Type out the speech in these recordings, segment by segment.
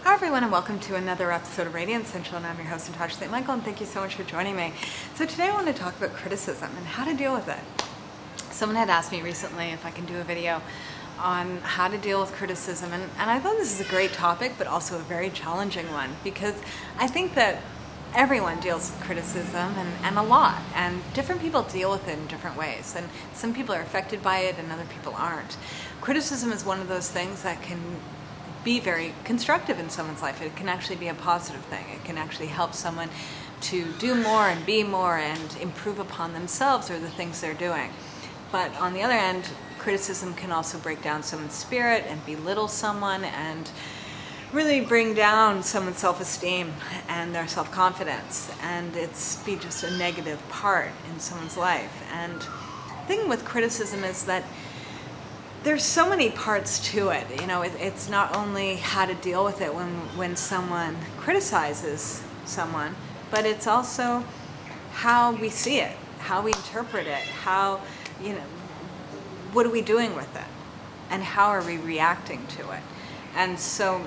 Hi everyone, and welcome to another episode of Radiant Central, and I'm your host Natasha St. Michael, and thank you so much for joining me. So today I want to talk about criticism and how to deal with it. Someone had asked me recently if I can do a video on how to deal with criticism, and I thought this is a great topic, but also a very challenging one, because I think that everyone deals with criticism and a lot, and different people deal with it in different ways, and some people are affected by it and other people aren't. Criticism is one of those things that can be very constructive in someone's life. It can actually be a positive thing. It can actually help someone to do more and be more and improve upon themselves or the things they're doing. But on the other end, criticism can also break down someone's spirit and belittle someone and really bring down someone's self-esteem and their self-confidence, and it's be just a negative part in someone's life. And the thing with criticism is that there's so many parts to it. You know, it's not only how to deal with it when someone criticizes someone, but it's also how we see it, how we interpret it, how, what are we doing with it, and how are we reacting to it. And so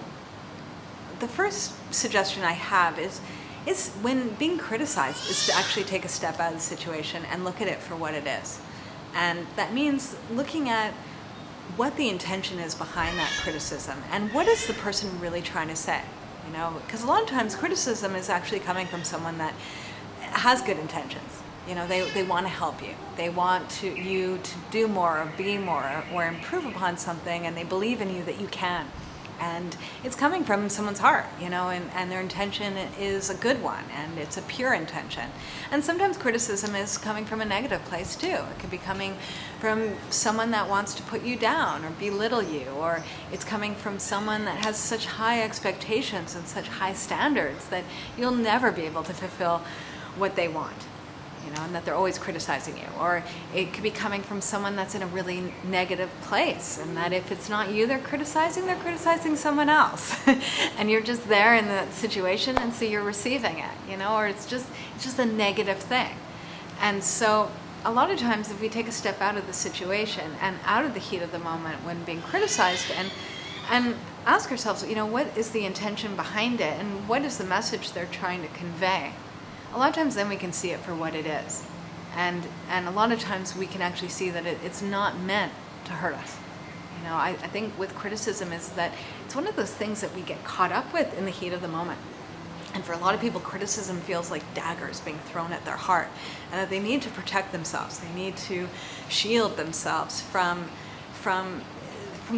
the first suggestion I have is when being criticized is to actually take a step out of the situation and look at it for what it is. And that means looking at what the intention is behind that criticism and what is the person really trying to say, because a lot of times criticism is actually coming from someone that has good intentions. They want to help you. They want you to do more or be more or improve upon something, and they believe in you that you can. And it's coming from someone's heart, and their intention is a good one, and it's a pure intention. And sometimes criticism is coming from a negative place too. It could be coming from someone that wants to put you down or belittle you, or it's coming from someone that has such high expectations and such high standards that you'll never be able to fulfill what they want. And that they're always criticizing you. Or it could be coming from someone that's in a really negative place, and that if it's not you they're criticizing someone else. And you're just there in that situation, and so you're receiving it, or it's just a negative thing. And so a lot of times if we take a step out of the situation and out of the heat of the moment when being criticized and ask ourselves, what is the intention behind it, and what is the message they're trying to convey? A lot of times then we can see it for what it is. And a lot of times we can actually see that it's not meant to hurt us. I think with criticism is that it's one of those things that we get caught up with in the heat of the moment. And for a lot of people, criticism feels like daggers being thrown at their heart, and that they need to protect themselves. They need to shield themselves from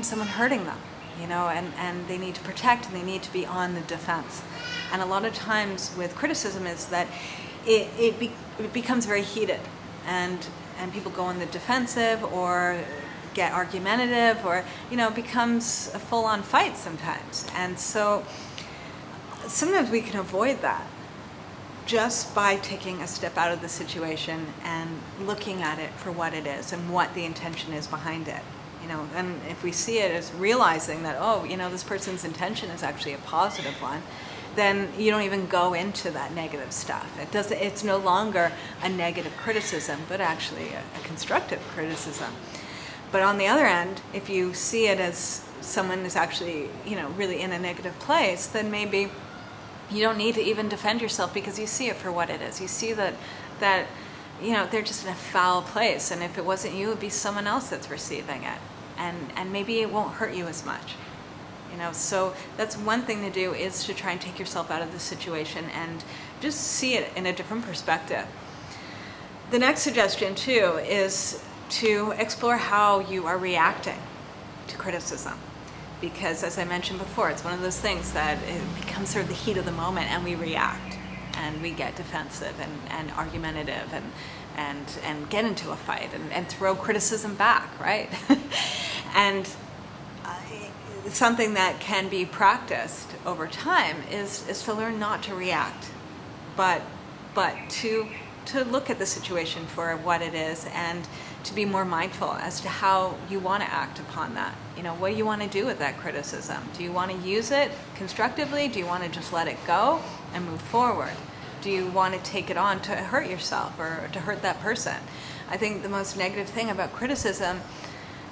someone hurting them, and they need to protect, and they need to be on the defense. And a lot of times with criticism is that it becomes very heated, and people go on the defensive or get argumentative, or it becomes a full-on fight sometimes. And so sometimes we can avoid that just by taking a step out of the situation and looking at it for what it is and what the intention is behind it. And if we see it as realizing that, this person's intention is actually a positive one, then you don't even go into that negative stuff. It's no longer a negative criticism, but actually a constructive criticism. But on the other end, if you see it as someone is actually, really in a negative place, then maybe you don't need to even defend yourself, because you see it for what it is. You see that they're just in a foul place, and if it wasn't you, it would be someone else that's receiving it. And maybe it won't hurt you as much. So that's one thing to do, is to try and take yourself out of the situation and just see it in a different perspective. The next suggestion too is to explore how you are reacting to criticism. Because as I mentioned before, it's one of those things that it becomes sort of the heat of the moment, and we react and we get defensive and argumentative and get into a fight and throw criticism back, right? And something that can be practiced over time is to learn not to react, but to look at the situation for what it is, and to be more mindful as to how you want to act upon that. What do you want to do with that criticism? Do you want to use it constructively? Do you want to just let it go and move forward? Do you want to take it on to hurt yourself or to hurt that person? I think the most negative thing about criticism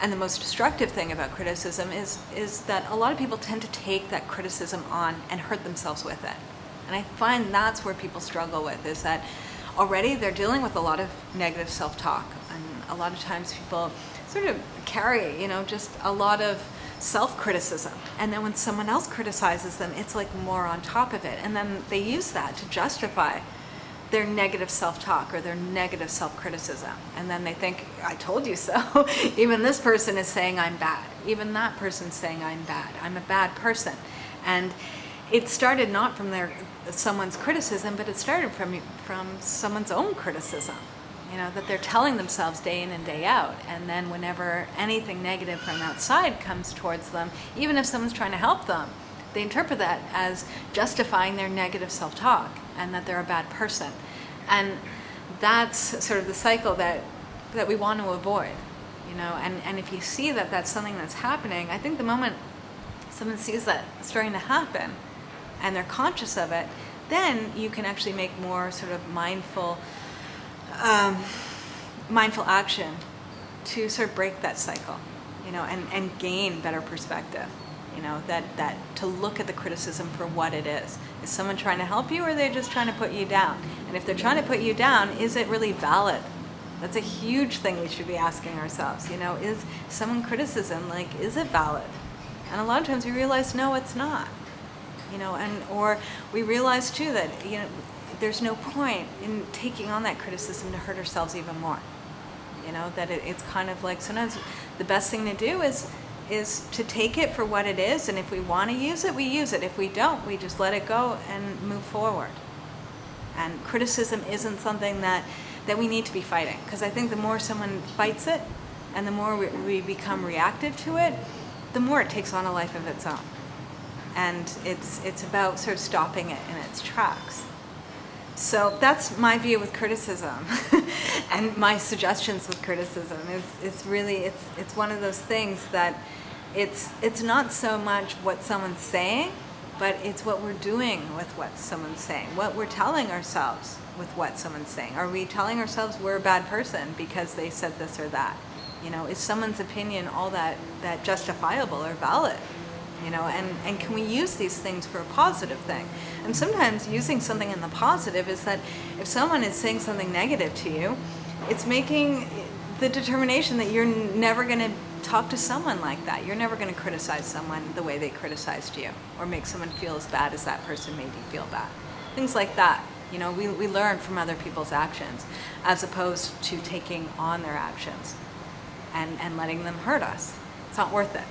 And the most destructive thing about criticism is that a lot of people tend to take that criticism on and hurt themselves with it. And I find that's where people struggle with, is that already they're dealing with a lot of negative self-talk. And a lot of times people sort of carry, just a lot of self-criticism. And then when someone else criticizes them, it's like more on top of it. And then they use that to justify their negative self-talk or their negative self-criticism. And then they think, I told you so. Even this person is saying I'm bad. Even that person's saying I'm bad. I'm a bad person. And it started not from someone's criticism, but it started from someone's own criticism. That they're telling themselves day in and day out. And then whenever anything negative from outside comes towards them, even if someone's trying to help them, they interpret that as justifying their negative self-talk and that they're a bad person. And that's sort of the cycle that we want to avoid, and if you see that that's something that's happening, I think the moment someone sees that starting to happen and they're conscious of it, then you can actually make more sort of mindful action to sort of break that cycle, and gain better perspective. That to look at the criticism for what it is. Is someone trying to help you, or are they just trying to put you down? And if they're trying to put you down, is it really valid? That's a huge thing we should be asking ourselves. Is someone criticism, is it valid? And a lot of times we realize, no, it's not. Or we realize too that, there's no point in taking on that criticism to hurt ourselves even more. That it's kind of like sometimes the best thing to do is to take it for what it is, and if we want to use it, we use it. If we don't, we just let it go and move forward. And criticism isn't something that we need to be fighting, because I think the more someone fights it and the more we become reactive to it, the more it takes on a life of its own. And it's about sort of stopping it in its tracks. So that's my view with criticism. And my suggestions with criticism is really, it's one of those things that it's not so much what someone's saying, but it's what we're doing with what someone's saying, what we're telling ourselves with what someone's saying. Are we telling ourselves we're a bad person because they said this or that? Is someone's opinion all that justifiable or valid? And can we use these things for a positive thing? And sometimes using something in the positive is that if someone is saying something negative to you, it's making the determination that you're never going to talk to someone like that. You're never going to criticize someone the way they criticized you, or make someone feel as bad as that person made you feel bad. Things like that. We learn from other people's actions as opposed to taking on their actions and letting them hurt us. It's not worth it.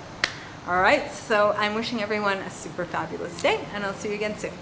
All right, so I'm wishing everyone a super fabulous day, and I'll see you again soon.